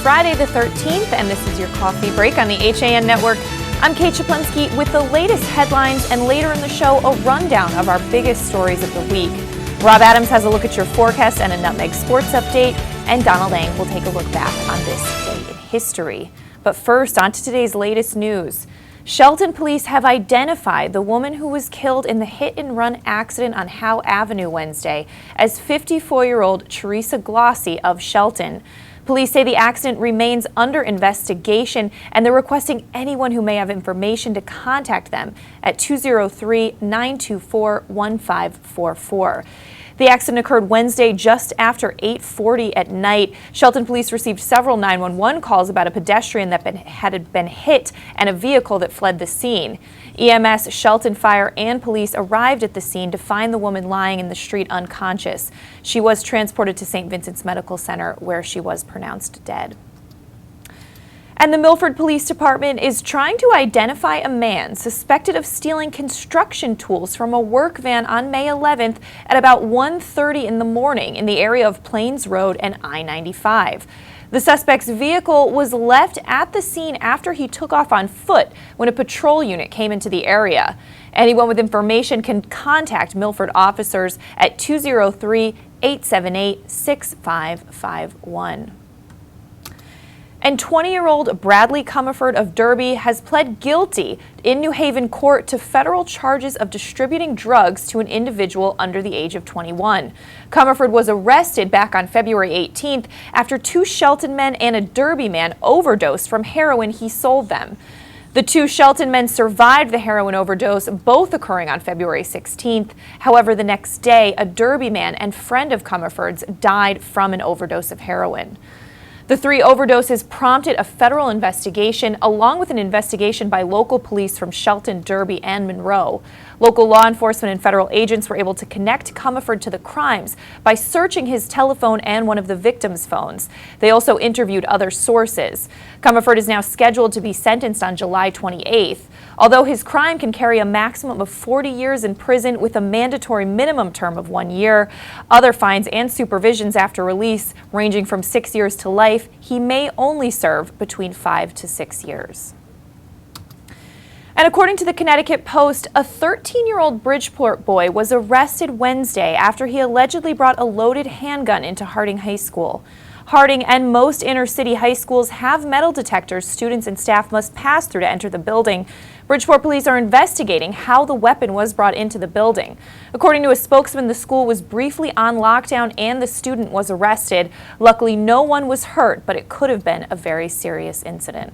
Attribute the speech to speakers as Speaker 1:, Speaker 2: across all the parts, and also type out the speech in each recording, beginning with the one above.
Speaker 1: Friday the 13th, and this is your coffee break on the HAN Network. I'm Kate Czaplinski with the latest headlines, and later in the show, a rundown of our biggest stories of the week. Rob Adams has a look at your forecast and a Nutmeg Sports update, and Donna Lang will take a look back on this day in history. But first, on to today's latest news. Shelton police have identified the woman who was killed in the hit-and-run accident on Howe Avenue Wednesday as 54-year-old Teresa Glossy of Shelton. Police say the accident remains under investigation, and they're requesting anyone who may have information to contact them at 203-924-1544. The accident occurred Wednesday just after 8:40 at night. Shelton police received several 911 calls about a pedestrian that had been hit and a vehicle that fled the scene. EMS, Shelton Fire, and police arrived at the scene to find the woman lying in the street unconscious. She was transported to St. Vincent's Medical Center, where she was pronounced dead. And the Milford Police Department is trying to identify a man suspected of stealing construction tools from a work van on May 11th at about 1:30 in the morning in the area of Plains Road and I-95. The suspect's vehicle was left at the scene after he took off on foot when a patrol unit came into the area. Anyone with information can contact Milford officers at 203-878-6551. And 20-year-old Bradley Comerford of Derby has pled guilty in New Haven court to federal charges of distributing drugs to an individual under the age of 21. Comerford was arrested back on February 18th after two Shelton men and a Derby man overdosed from heroin he sold them. The two Shelton men survived the heroin overdose, both occurring on February 16th. However, the next day, a Derby man and friend of Comerford's died from an overdose of heroin. The three overdoses prompted a federal investigation, along with an investigation by local police from Shelton, Derby, and Monroe. Local law enforcement and federal agents were able to connect Comerford to the crimes by searching his telephone and one of the victims' phones. They also interviewed other sources. Comerford is now scheduled to be sentenced on July 28th. Although his crime can carry a maximum of 40 years in prison with a mandatory minimum term of 1 year, other fines and supervisions after release ranging from 6 years to life, he may only serve between 5 to 6 years. And according to the Connecticut Post, a 13-year-old Bridgeport boy was arrested Wednesday after he allegedly brought a loaded handgun into Harding High School. Harding and most inner-city high schools have metal detectors students and staff must pass through to enter the building. Bridgeport police are investigating how the weapon was brought into the building. According to a spokesman, the school was briefly on lockdown and the student was arrested. Luckily, no one was hurt, but it could have been a very serious incident.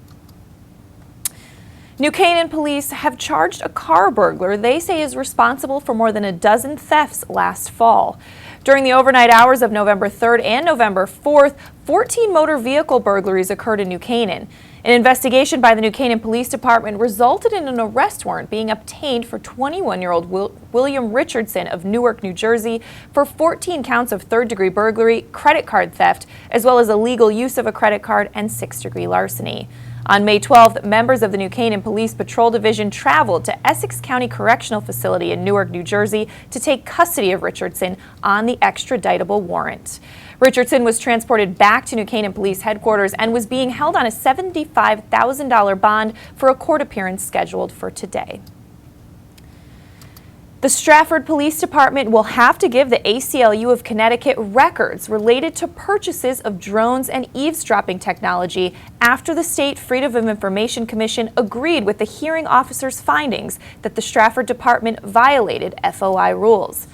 Speaker 1: New Canaan police have charged a car burglar they say is responsible for more than a dozen thefts last fall. During the overnight hours of November 3rd and November 4th, 14 motor vehicle burglaries occurred in New Canaan. An investigation by the New Canaan Police Department resulted in an arrest warrant being obtained for 21-year-old William Richardson of Newark, New Jersey, for 14 counts of third-degree burglary, credit card theft, as well as illegal use of a credit card and sixth-degree larceny. On May 12th, members of the New Canaan Police Patrol Division traveled to Essex County Correctional Facility in Newark, New Jersey to take custody of Richardson on the extraditable warrant. Richardson was transported back to New Canaan Police Headquarters and was being held on a $75,000 bond for a court appearance scheduled for today. The Stratford Police Department will have to give the ACLU of Connecticut records related to purchases of drones and eavesdropping technology after the State Freedom of Information Commission agreed with the hearing officer's findings that the Stratford Department violated FOI rules.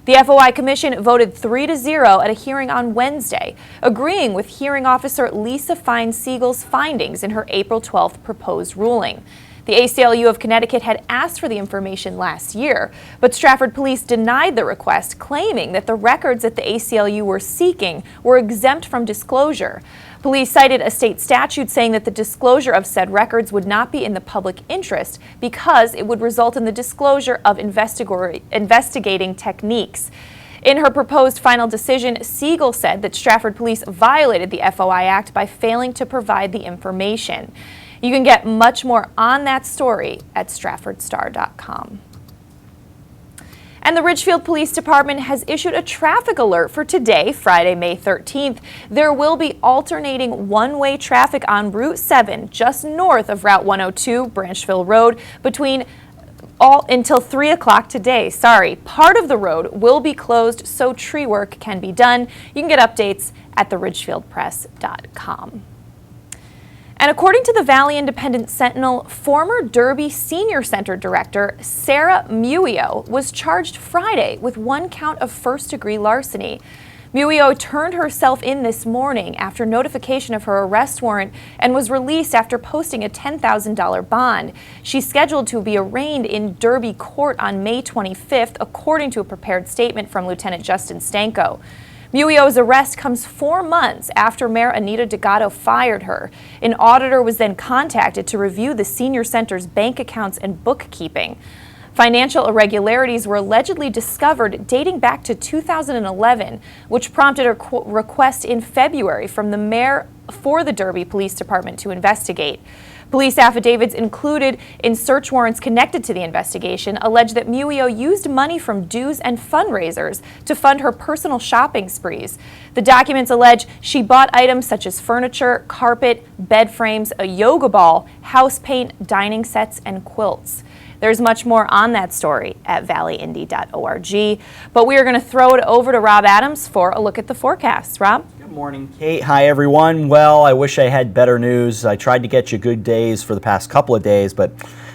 Speaker 1: The FOI Commission voted 3-0 at a hearing on Wednesday, agreeing with hearing officer Lisa Fine-Siegel's findings in her April 12th proposed ruling. The ACLU of Connecticut had asked for the information last year, but Stratford police denied the request, claiming that the records that the ACLU were seeking were exempt from disclosure. Police cited a state statute saying that the disclosure of said records would not be in the public interest because it would result in the disclosure of investigating techniques. In her proposed final decision, Siegel said that Stratford police violated the FOI Act by failing to provide the information. You can get much more on that story at stratfordstar.com. And the Ridgefield Police Department has issued a traffic alert for today, Friday, May 13th. There will be alternating one-way traffic on Route 7 just north of Route 102, Branchville Road, until 3 o'clock today. Part of the road will be closed so tree work can be done. You can get updates at theridgefieldpress.com. And according to the Valley Independent Sentinel, former Derby Senior Center Director Sarah Muio was charged Friday with 1 count of first-degree larceny. Muio turned herself in this morning after notification of her arrest warrant and was released after posting a $10,000 bond. She's scheduled to be arraigned in Derby Court on May 25th, according to a prepared statement from Lieutenant Justin Stanko. Muio's arrest comes 4 months after Mayor Anita D'Agato fired her. An auditor was then contacted to review the senior center's bank accounts and bookkeeping. Financial irregularities were allegedly discovered dating back to 2011, which prompted a request in February from the mayor for the Derby Police Department to investigate. Police affidavits included in search warrants connected to the investigation allege that Muio used money from dues and fundraisers to fund her personal shopping sprees. The documents allege she bought items such as furniture, carpet, bed frames, a yoga ball, house paint, dining sets, and quilts. There's much more on that story at valleyindy.org, but we are going to throw it over to Rob Adams for a look at the forecast. Rob?
Speaker 2: Good morning, Kate. Hi, everyone. Well, I wish I had better news. I tried to get you good days for the past couple of days, but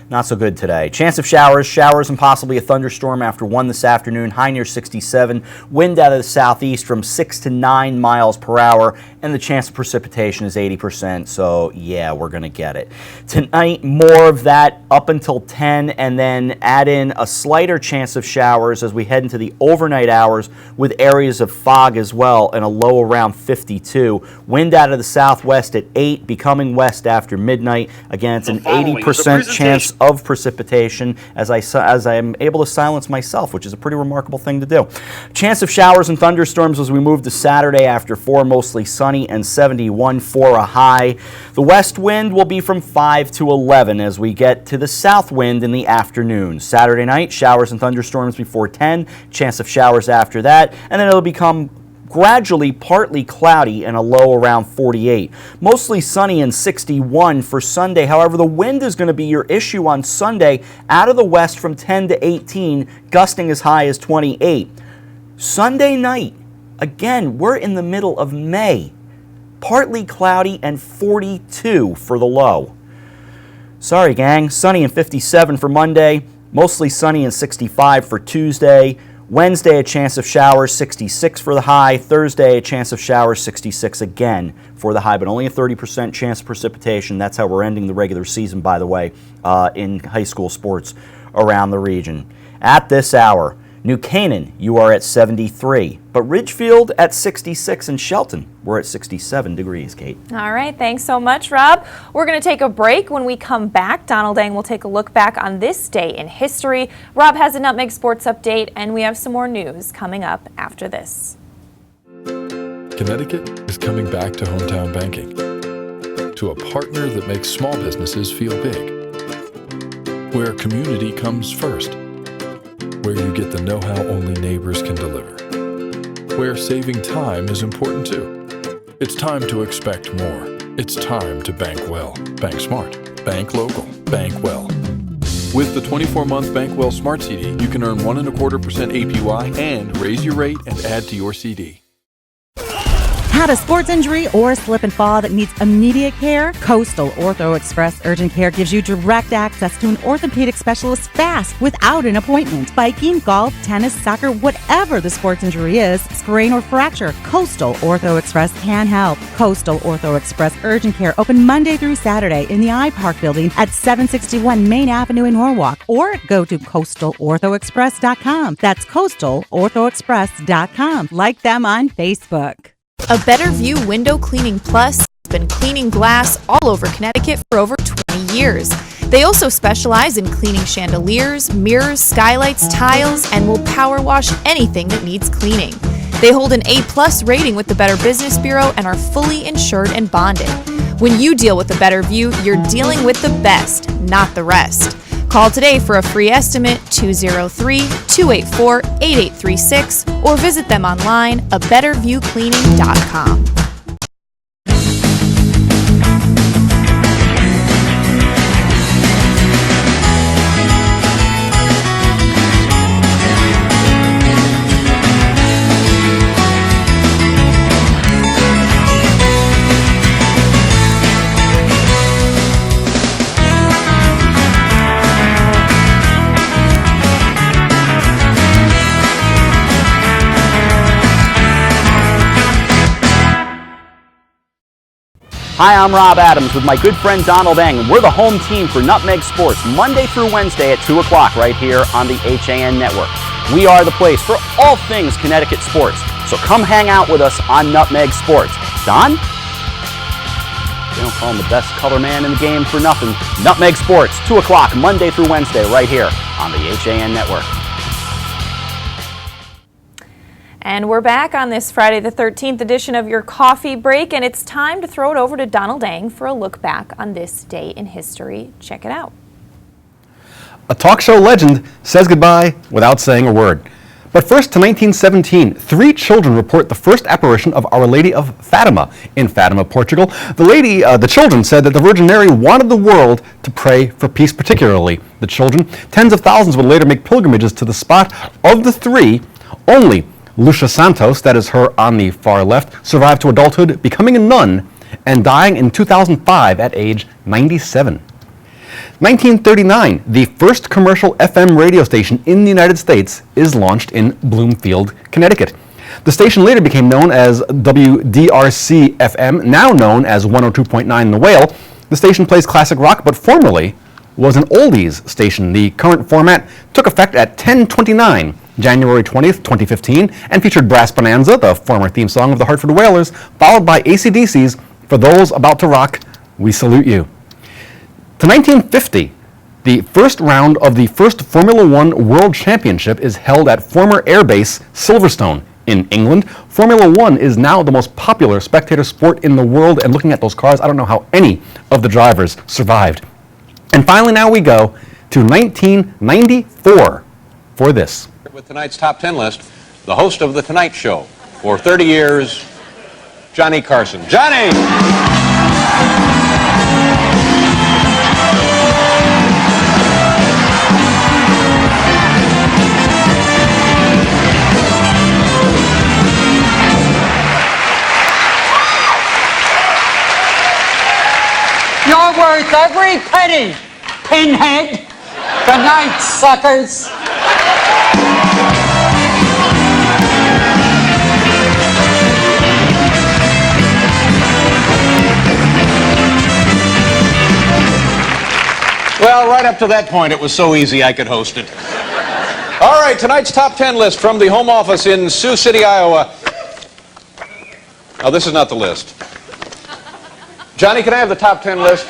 Speaker 2: not so good today. Chance of showers and possibly a thunderstorm after 1 this afternoon, high near 67. Wind out of the southeast from 6 to 9 miles per hour, and the chance of precipitation is 80%, so yeah, we're going to get it. Tonight, more of that up until 10, and then add in a slighter chance of showers as we head into the overnight hours with areas of fog as well, and a low around 52. Wind out of the southwest at 8, becoming west after midnight. Again, it's an 80% chance of precipitation as I am able to silence myself, which is a pretty remarkable thing to do. Chance of showers and thunderstorms as we move to Saturday after 4, mostly sunny and 71 for a high. The west wind will be from 5 to 11 as we get to the south wind in the afternoon. Saturday night, showers and thunderstorms before 10, chance of showers after that, and then it'll become gradually partly cloudy and a low around 48. Mostly sunny and 61 for Sunday. However, the wind is going to be your issue on Sunday out of the west from 10 to 18, gusting as high as 28. Sunday night, again, we're in the middle of May. Partly cloudy and 42 for the low. Sorry, gang. Sunny and 57 for Monday. Mostly sunny and 65 for Tuesday. Wednesday, a chance of showers, 66 for the high. Thursday, a chance of showers, 66 again for the high, but only a 30% chance of precipitation. That's how we're ending the regular season, by the way, in high school sports around the region. At this hour, New Canaan, you are at 73, but Ridgefield at 66, and Shelton, we're at 67 degrees, Kate.
Speaker 1: All right, thanks so much, Rob. We're going to take a break. When we come back, Donald Dang will take a look back on this day in history. Rob has a Nutmeg Sports Update, and we have some more news coming up after this.
Speaker 3: Connecticut is coming back to hometown banking, to a partner that makes small businesses feel big, where community comes first, where you get the know-how only neighbors can deliver, where saving time is important too. It's time to expect more. It's time to bank well. Bank smart. Bank local. Bank well. With the 24-month Bank Well Smart CD, you can earn 1.25% APY and raise your rate and add to your CD.
Speaker 4: Had a sports injury or slip and fall that needs immediate care? Coastal Ortho Express Urgent Care gives you direct access to an orthopedic specialist fast without an appointment. Biking, golf, tennis, soccer, whatever the sports injury is, sprain or fracture, Coastal Ortho Express can help. Coastal Ortho Express Urgent Care open Monday through Saturday in the iPark building at 761 Main Avenue in Norwalk, or go to coastalorthoexpress.com. That's coastalorthoexpress.com. Like them on Facebook.
Speaker 1: A Better View Window Cleaning Plus has been cleaning glass all over Connecticut for over 20 years. They also specialize in cleaning chandeliers, mirrors, skylights, tiles, and will power wash anything that needs cleaning. They hold an A+ rating with the Better Business Bureau and are fully insured and bonded. When you deal with a Better View, you're dealing with the best, not the rest. Call today for a free estimate, 203-284-8836, or visit them online, abetterviewcleaning.com.
Speaker 2: Hi, I'm Rob Adams with my good friend Donald Eng, and we're the home team for Nutmeg Sports, Monday through Wednesday at 2 o'clock right here on the HAN Network. We are the place for all things Connecticut sports, so come hang out with us on Nutmeg Sports. Don? They don't call him the best color man in the game for nothing. Nutmeg Sports, 2 o'clock, Monday through Wednesday right here on the HAN Network.
Speaker 1: And we're back on this Friday the 13th edition of your coffee break, and it's time to throw it over to Donald Eng for a look back on this day in history. Check it out.
Speaker 5: A talk show legend says goodbye without saying a word. But first to 1917, 3 children report the first apparition of Our Lady of Fatima in Fatima, Portugal. The children said that the Virgin Mary wanted the world to pray for peace, particularly the children. Tens of thousands would later make pilgrimages to the spot. Of the 3, only Lucia Santos, that is her on the far left, survived to adulthood, becoming a nun and dying in 2005 at age 97. 1939, the first commercial FM radio station in the United States is launched in Bloomfield, Connecticut. The station later became known as WDRC-FM, now known as 102.9 The Whale. The station plays classic rock, but formerly was an oldies station. The current format took effect at 10/29, January 20th, 2015, and featured Brass Bonanza, the former theme song of the Hartford Whalers, followed by AC/DC's For Those About to Rock, We Salute You. To 1950, the first round of the first Formula One World Championship is held at former airbase Silverstone in England. Formula One is now the most popular spectator sport in the world, and looking at those cars, I don't know how any of the drivers survived. And finally, now we go to 1994 for this.
Speaker 6: With tonight's top 10 list, the host of The Tonight Show for 30 years, Johnny Carson. Johnny!
Speaker 7: You're worth every penny, pinhead. Good night, suckers.
Speaker 6: Well, right up to that point, it was so easy I could host it. All right, tonight's top 10 list from the home office in Sioux City, Iowa. Oh, this is not the list. Johnny, can I have the top 10 list?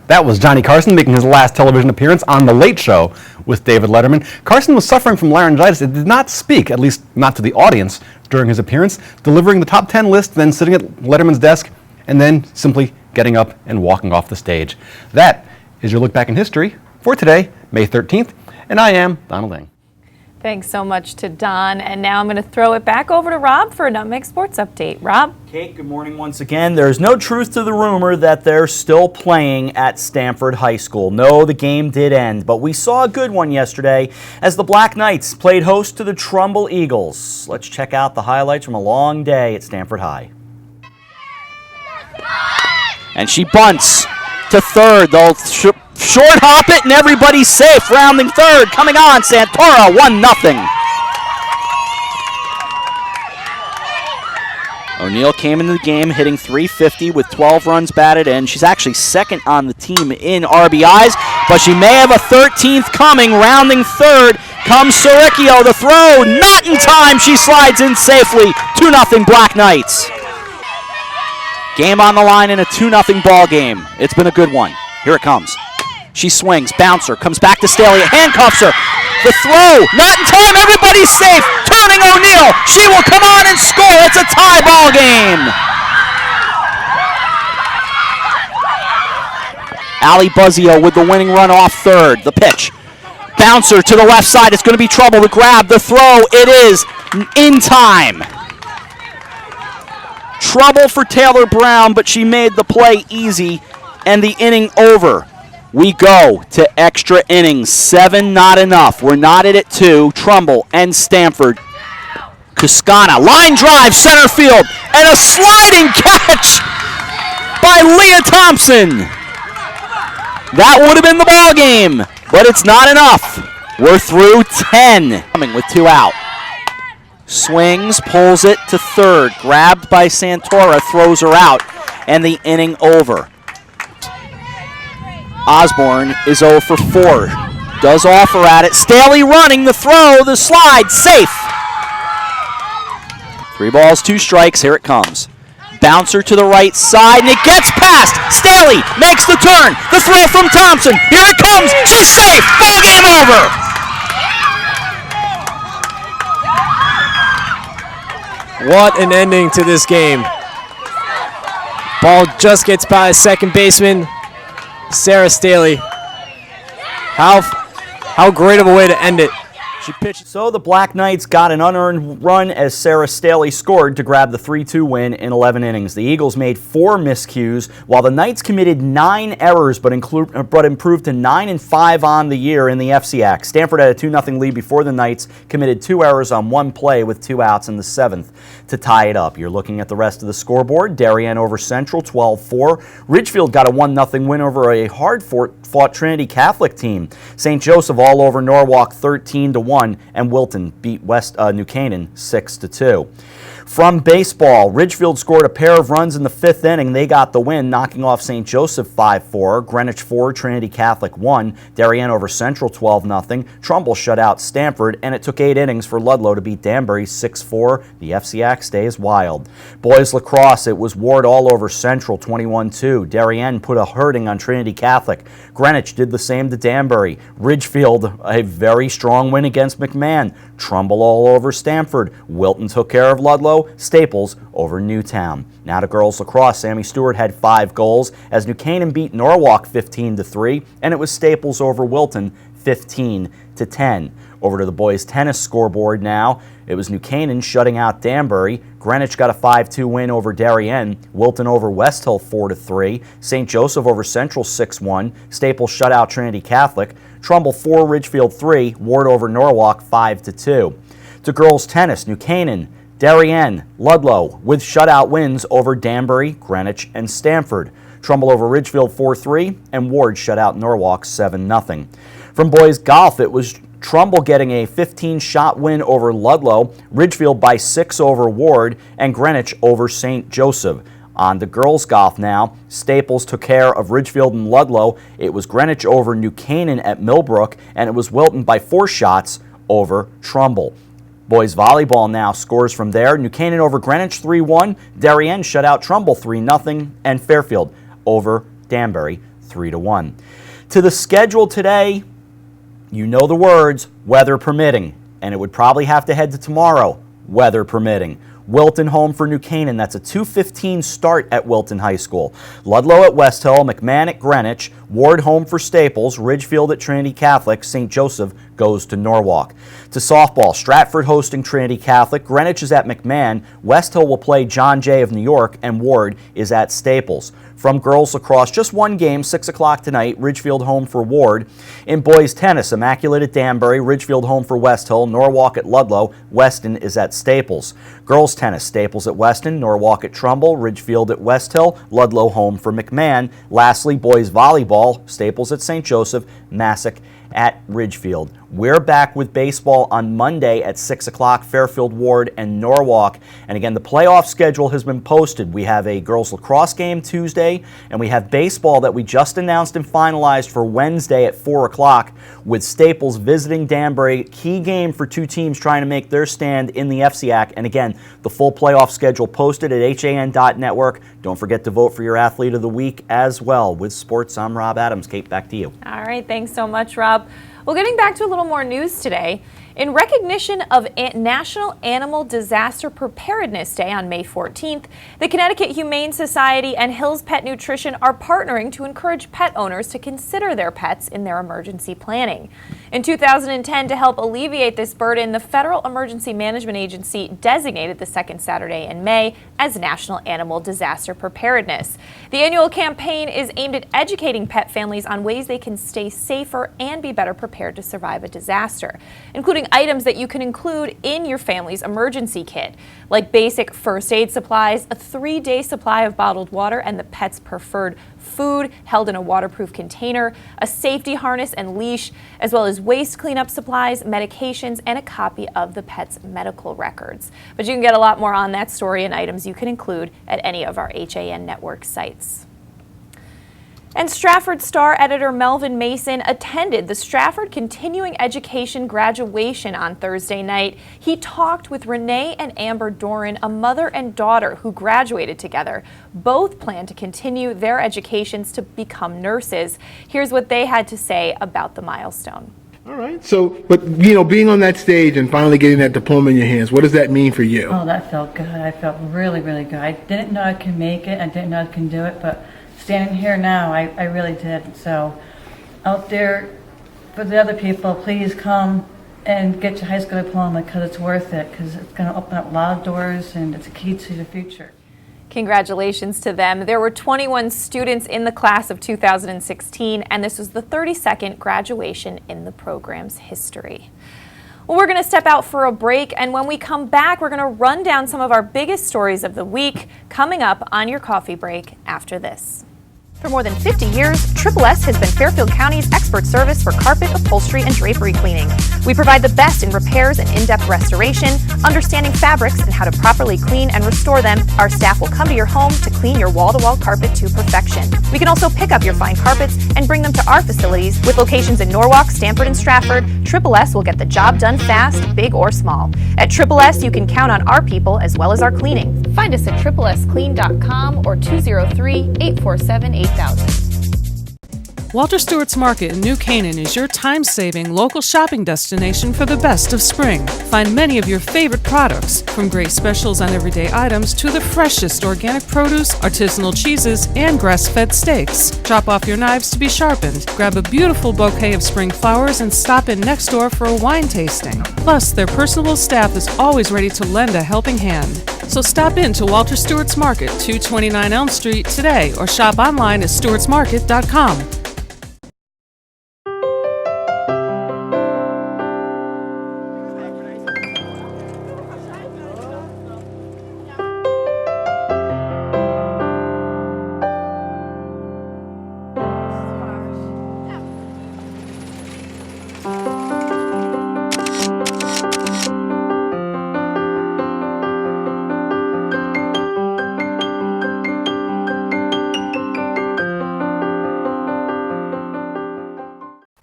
Speaker 5: That was Johnny Carson making his last television appearance on The Late Show with David Letterman. Carson was suffering from laryngitis and did not speak, at least not to the audience, during his appearance, delivering the top 10 list, then sitting at Letterman's desk, and then simply getting up and walking off the stage. That is your look back in history for today, May 13th, and I am Donald Eng.
Speaker 1: Thanks so much to Don. And now I'm going to throw it back over to Rob for a Nutmeg Sports Update. Rob?
Speaker 2: Kate, good morning once again. There's no truth to the rumor that they're still playing at Stamford High School. No, the game did end, but we saw a good one yesterday as the Black Knights played host to the Trumbull Eagles. Let's check out the highlights from a long day at Stamford High. And she bunts to third. They'll short hop it, and everybody's safe. Rounding third. Coming on, Santora, 1-0. O'Neill came into the game hitting .350 with 12 runs batted in. She's actually second on the team in RBIs, but she may have a 13th coming. Rounding third comes Soricchio. The throw, not in time. She slides in safely. 2-0 Black Knights. Game on the line in a 2-0 ball game. It's been a good one. Here it comes. She swings, bouncer, comes back to Staley, handcuffs her. The throw, not in time, everybody's safe. Turning O'Neal, she will come on and score. It's a tie ball game. Allie Buzzio with the winning run off third. The pitch. Bouncer to the left side. It's going to be trouble. The grab, the throw. It is in time. Trouble for Taylor Brown, but she made the play easy and the inning over. We go to extra innings. 7 not enough. We're knotted at 2. Trumbull and Stanford. Kuscana, line drive, center field, and a sliding catch by Leah Thompson. That would have been the ball game, but it's not enough. We're through 10. Coming with 2 out. Swings, pulls it to third. Grabbed by Santora, throws her out, and the inning over. Osborne is 0 for 4. Does offer at it. Staley running, the throw, the slide, safe. 3 balls, 2 strikes, here it comes. Bouncer to the right side, and it gets past. Staley makes the turn. The throw from Thompson. Here it comes. She's safe. Ball game over.
Speaker 8: What an ending to this game. Ball just gets by second baseman, Sarah Staley. How great of a way to end it.
Speaker 2: She pitched. So the Black Knights got an unearned run as Sarah Staley scored to grab the 3-2 win in 11 innings. The Eagles made 4 miscues, while the Knights committed 9 errors but improved to 9-5 on the year in the FCAC. Stanford had a 2-0 lead before the Knights committed 2 errors on 1 play with 2 outs in the 7th to tie it up. You're looking at the rest of the scoreboard. Darien over Central, 12-4. Ridgefield got a 1-0 win over a hard-fought Trinity Catholic team. St. Joseph all over Norwalk, 13-1. And Wilton beat New Canaan 6-2. From baseball, Ridgefield scored a pair of runs in the 5th inning. They got the win, knocking off St. Joseph 5-4, Greenwich 4, Trinity Catholic 1, Darien over Central 12-0, Trumbull shut out Stanford, and it took 8 innings for Ludlow to beat Danbury 6-4. The FCAC stays wild. Boys lacrosse, it was Ward all over Central 21-2. Darien put a hurting on Trinity Catholic. Greenwich did the same to Danbury. Ridgefield, a very strong win against McMahon. Trumbull all over Stanford. Wilton took care of Ludlow. Staples over Newtown. Now to girls lacrosse. Sammy Stewart had 5 goals as New Canaan beat Norwalk 15-3, and it was Staples over Wilton 15-10. Over to the boys tennis scoreboard now. It was New Canaan shutting out Danbury. Greenwich got a 5-2 win over Darien. Wilton over West Hill 4-3. St. Joseph over Central 6-1. Staples shut out Trinity Catholic. Trumbull 4, Ridgefield 3. Ward over Norwalk 5-2. To girls tennis, New Canaan, Darien, Ludlow with shutout wins over Danbury, Greenwich, and Stanford. Trumbull over Ridgefield 4-3, and Ward shut out Norwalk 7-0. From boys golf, it was Trumbull getting a 15-shot win over Ludlow, Ridgefield by 6 over Ward, and Greenwich over St. Joseph. On to girls golf now. Staples took care of Ridgefield and Ludlow. It was Greenwich over New Canaan at Millbrook, and it was Wilton by 4 shots over Trumbull. Boys volleyball now scores from there. New Canaan over Greenwich 3-1. Darien shut out Trumbull 3-0. And Fairfield over Danbury 3-1. To the schedule today, you know the words, weather permitting. And it would probably have to head to tomorrow, weather permitting. Wilton home for New Canaan. That's a 2:15 start at Wilton High School. Ludlow at West Hill, McMahon at Greenwich, Ward home for Staples, Ridgefield at Trinity Catholic, St. Joseph goes to Norwalk. To softball, Stratford hosting Trinity Catholic, Greenwich is at McMahon, West Hill will play John Jay of New York, and Ward is at Staples. From girls lacrosse, just one game, 6 o'clock tonight, Ridgefield home for Ward. In boys tennis, Immaculate at Danbury, Ridgefield home for West Hill, Norwalk at Ludlow, Weston is at Staples. Girls tennis, Staples at Weston, Norwalk at Trumbull, Ridgefield at West Hill, Ludlow home for McMahon. Lastly, boys volleyball, Staples at St. Joseph, Massac at Ridgefield. We're back with baseball on Monday at 6 o'clock, Fairfield, Ward, and Norwalk. And again, the playoff schedule has been posted. We have a girls lacrosse game Tuesday, Thursday, and we have baseball that we just announced and finalized for Wednesday at 4 o'clock with Staples visiting Danbury. Key game for two teams trying to make their stand in the FCIAC. And again, the full playoff schedule posted at HAN.network. Don't forget to vote for your Athlete of the Week as well. With sports, I'm Rob Adams. Kate, back to you.
Speaker 1: All right, thanks so much, Rob. Well, getting back to a little more news today. In recognition of National Animal Disaster Preparedness Day on May 14th, the Connecticut Humane Society and Hills Pet Nutrition are partnering to encourage pet owners to consider their pets in their emergency planning. In 2010, to help alleviate this burden, the Federal Emergency Management Agency designated the second Saturday in May as National Animal Disaster Preparedness. The annual campaign is aimed at educating pet families on ways they can stay safer and be better prepared to survive a disaster, including items that you can include in your family's emergency kit, like basic first aid supplies, a 3-day supply of bottled water and the pet's preferred food held in a waterproof container, a safety harness and leash, as well as waste cleanup supplies, medications, and a copy of the pet's medical records. But you can get a lot more on that story and items you can include at any of our HAN network sites. And Stratford Star editor Melvin Mason attended the Stratford Continuing Education graduation on Thursday night. He talked with Renee and Amber Doran, a mother and daughter who graduated together. Both plan to continue their educations to become nurses. Here's what they had to say about the milestone.
Speaker 9: All right. So, but you know, being on that stage and finally getting that diploma in your hands, what does that mean for you?
Speaker 10: Oh, that felt good. I felt really, really good. I didn't know I could make it. I didn't know I could do it, but standing here now, I really did. So out there, for the other people, please come and get your high school diploma because it's worth it, because it's going to open up a lot of doors and it's a key to the future.
Speaker 1: Congratulations to them. There were 21 students in the class of 2016, and this was the 32nd graduation in the program's history. Well, we're going to step out for a break, and when we come back, we're going to run down some of our biggest stories of the week coming up on your coffee break after this. For more than 50 years, Triple S has been Fairfield County's expert service for carpet, upholstery, and drapery cleaning. We provide the best in repairs and in-depth restoration, understanding fabrics and how to properly clean and restore them. Our staff will come to your home to clean your wall-to-wall carpet to perfection. We can also pick up your fine carpets and bring them to our facilities. With locations in Norwalk, Stamford, and Stratford, Triple S will get the job done fast, big or small. At Triple S, you can count on our people as well as our cleaning. Find us at triplesclean.com or 203-847-8000.
Speaker 11: Walter Stewart's Market in New Canaan is your time-saving local shopping destination for the best of spring. Find many of your favorite products, from great specials on everyday items to the freshest organic produce, artisanal cheeses, and grass-fed steaks. Drop off your knives to be sharpened, grab a beautiful bouquet of spring flowers, and stop in next door for a wine tasting. Plus, their personable staff is always ready to lend a helping hand. So stop in to Walter Stewart's Market, 229 Elm Street today, or shop online at stewartsmarket.com.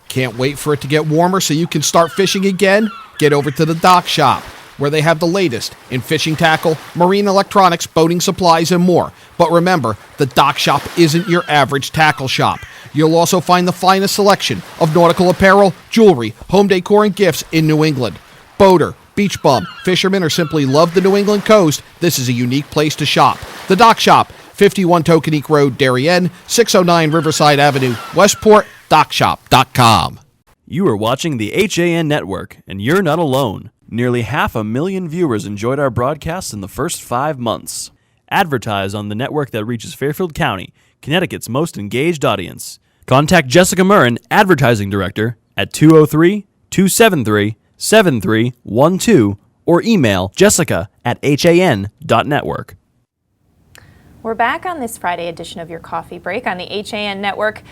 Speaker 12: Can't wait for it to get warmer so you can start fishing again? Get over to the Dock Shop, where they have the latest in fishing tackle, marine electronics, boating supplies, and more. But remember, the Dock Shop isn't your average tackle shop. You'll also find the finest selection of nautical apparel, jewelry, home decor, and gifts in New England. Boater, beach bum, fisherman, or simply love the New England coast, this is a unique place to shop. The Dock Shop, 51 Tokenique Road, Darien, 609 Riverside Avenue, Westport, dockshop.com.
Speaker 13: You are watching the HAN Network, and you're not alone. Nearly 500,000 viewers enjoyed our broadcasts in the first 5 months. Advertise on the network that reaches Fairfield County, Connecticut's most engaged audience. Contact Jessica Murrin, Advertising Director, at 203-273-7312 or email jessica@han.network.
Speaker 1: We're back on this Friday edition of your Coffee Break on the HAN Network,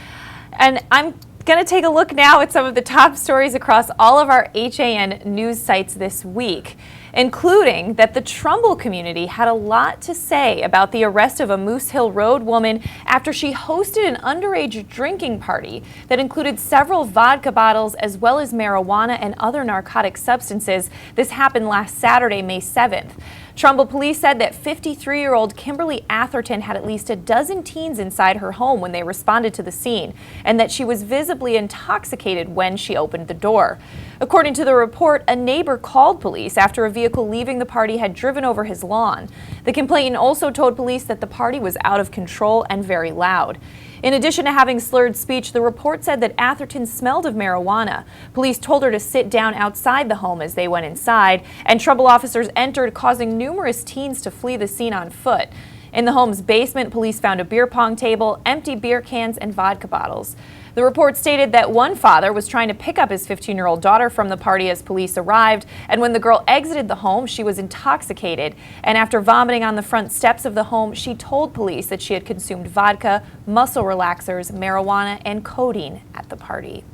Speaker 1: and I'm going to take a look now at some of the top stories across all of our HAN news sites this week. including that the Trumbull community had a lot to say about the arrest of a Moose Hill Road woman after she hosted an underage drinking party that included several vodka bottles as well as marijuana and other narcotic substances. This happened last Saturday, May 7th. Trumbull police said that 53-year-old Kimberly Atherton had at least a dozen teens inside her home when they responded to the scene, and that she was visibly intoxicated when she opened the door. According to the report, a neighbor called police after a vehicle leaving the party had driven over his lawn. The complainant also told police that the party was out of control and very loud. In addition to having slurred speech, the report said that Atherton smelled of marijuana. Police told her to sit down outside the home as they went inside, and Trumbull officers entered, causing numerous teens to flee the scene on foot. In the home's basement, police found a beer pong table, empty beer cans, and vodka bottles. The report stated that one father was trying to pick up his 15-year-old daughter from the party as police arrived, and when the girl exited the home, she was intoxicated. And after vomiting on the front steps of the home, she told police that she had consumed vodka, muscle relaxers, marijuana, and codeine at the party.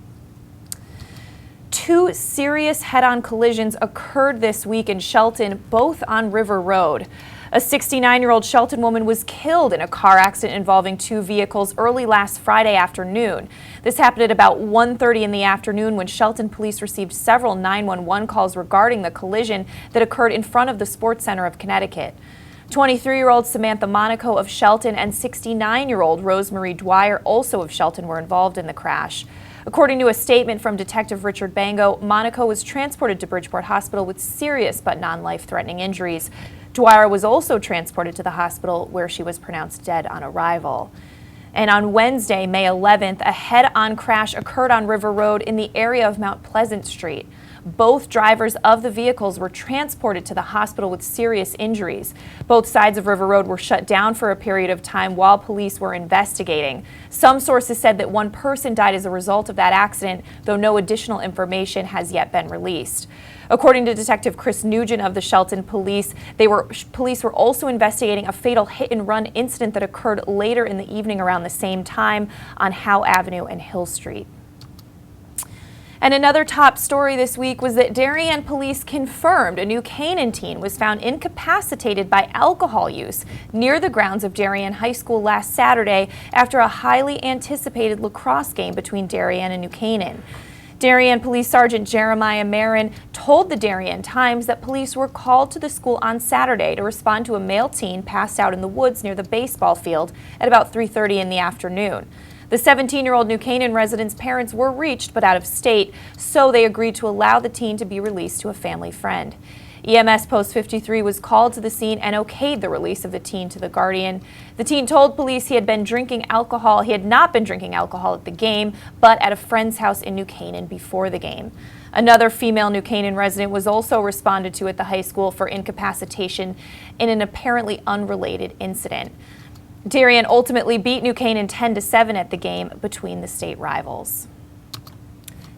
Speaker 1: Two serious head-on collisions occurred this week in Shelton, both on River Road. A 69-year-old Shelton woman was killed in a car accident involving two vehicles early last Friday afternoon. This happened at about 1:30 in the afternoon when Shelton police received several 911 calls regarding the collision that occurred in front of the Sports Center of Connecticut. 23-year-old Samantha Monaco of Shelton and 69-year-old Rosemarie Dwyer, also of Shelton, were involved in the crash. According to a statement from Detective Richard Bango, Monaco was transported to Bridgeport Hospital with serious but non-life-threatening injuries. Dwyer was also transported to the hospital where she was pronounced dead on arrival. And on Wednesday, May 11th, a head-on crash occurred on River Road in the area of Mount Pleasant Street. Both drivers of the vehicles were transported to the hospital with serious injuries. Both sides of River Road were shut down for a period of time while police were investigating. Some sources said that one person died as a result of that accident, though no additional information has yet been released. According to Detective Chris Nugent of the Shelton Police, police were also investigating a fatal hit-and-run incident that occurred later in the evening around the same time on Howe Avenue and Hill Street. And another top story this week was that Darien police confirmed a New Canaan teen was found incapacitated by alcohol use near the grounds of Darien High School last Saturday after a highly anticipated lacrosse game between Darien and New Canaan. Darien Police Sergeant Jeremiah Marin told the Darien Times that police were called to the school on Saturday to respond to a male teen passed out in the woods near the baseball field at about 3:30 in the afternoon. The 17-year-old New Canaan resident's parents were reached but out of state, so they agreed to allow the teen to be released to a family friend. EMS Post 53 was called to the scene and okayed the release of the teen to the Guardian. The teen told police he had not been drinking alcohol at the game, but at a friend's house in New Canaan before the game. Another female New Canaan resident was also responded to at the high school for incapacitation in an apparently unrelated incident. Darien ultimately beat New Canaan 10-7 at the game between the state rivals.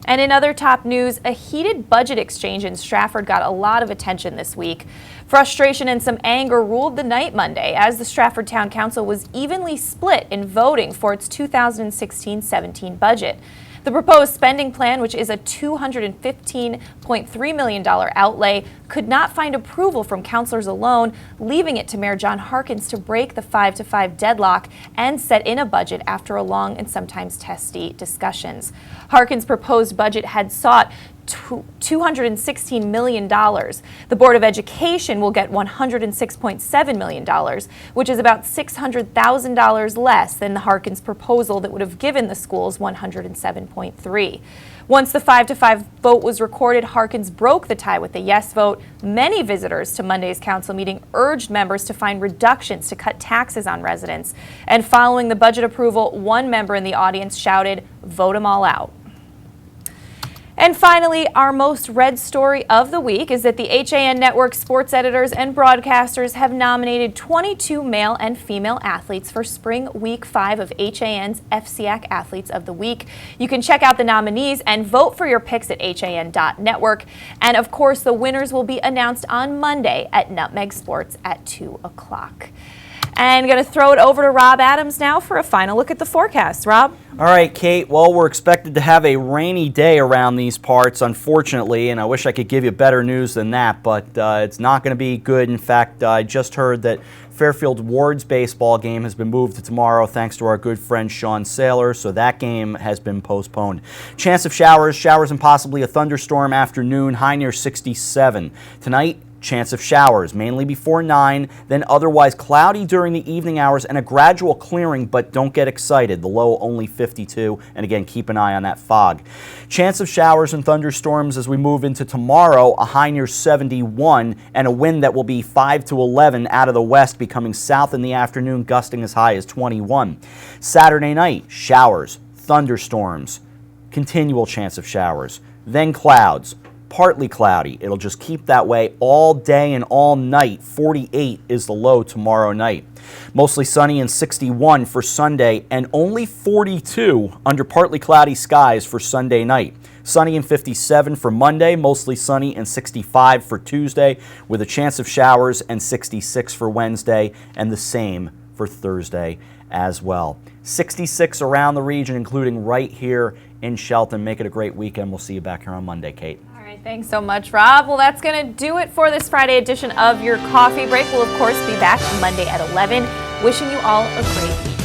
Speaker 1: And in other top news, a heated budget exchange in Stratford got a lot of attention this week. Frustration and some anger ruled the night Monday as the Stratford Town Council was evenly split in voting for its 2016-17 budget. The proposed spending plan, which is a $215.3 million outlay, could not find approval from councilors alone, leaving it to Mayor John Harkins to break the 5-5 deadlock and set in a budget after a long and sometimes testy discussions. Harkins' proposed budget had sought $216 million. The Board of Education will get $106.7 million, which is about $600,000 less than the Harkins proposal that would have given the schools $107.3. Once the 5-5 vote was recorded, Harkins broke the tie with the yes vote. Many visitors to Monday's council meeting urged members to find reductions to cut taxes on residents. And following the budget approval, one member in the audience shouted, "Vote them all out." And finally, our most read story of the week is that the HAN Network sports editors and broadcasters have nominated 22 male and female athletes for Spring Week 5 of HAN's FCAC Athletes of the Week. You can check out the nominees and vote for your picks at HAN.network. And of course, the winners will be announced on Monday at Nutmeg Sports at 2 o'clock. And going to throw it over to Rob Adams now for a final look at the forecast. Rob?
Speaker 2: All right, Kate. Well, we're expected to have a rainy day around these parts, unfortunately, and I wish I could give you better news than that, but it's not going to be good. In fact, I just heard that Fairfield Ward's baseball game has been moved to tomorrow thanks to our good friend Sean Saylor, so that game has been postponed. Chance of showers and possibly a thunderstorm afternoon, high near 67. Tonight, chance of showers, mainly before 9, then otherwise cloudy during the evening hours and a gradual clearing, but don't get excited. The low only 52, and again, keep an eye on that fog. Chance of showers and thunderstorms as we move into tomorrow, a high near 71, and a wind that will be 5 to 11 out of the west, becoming south in the afternoon, gusting as high as 21. Saturday night, showers, thunderstorms, continual chance of showers, then clouds. Partly cloudy. It'll just keep that way all day and all night. 48 is the low tomorrow night. Mostly sunny and 61 for Sunday, and only 42 under partly cloudy skies for Sunday night. Sunny and 57 for Monday, mostly sunny and 65 for Tuesday, with a chance of showers, and 66 for Wednesday, and the same for Thursday as well. 66 around the region, including right here in Shelton. Make it a great weekend. We'll see you back here on Monday, Kate.
Speaker 1: All right, thanks so much, Rob. Well, that's going to do it for this Friday edition of Your Coffee Break. We'll, of course, be back Monday at 11. Wishing you all a great week.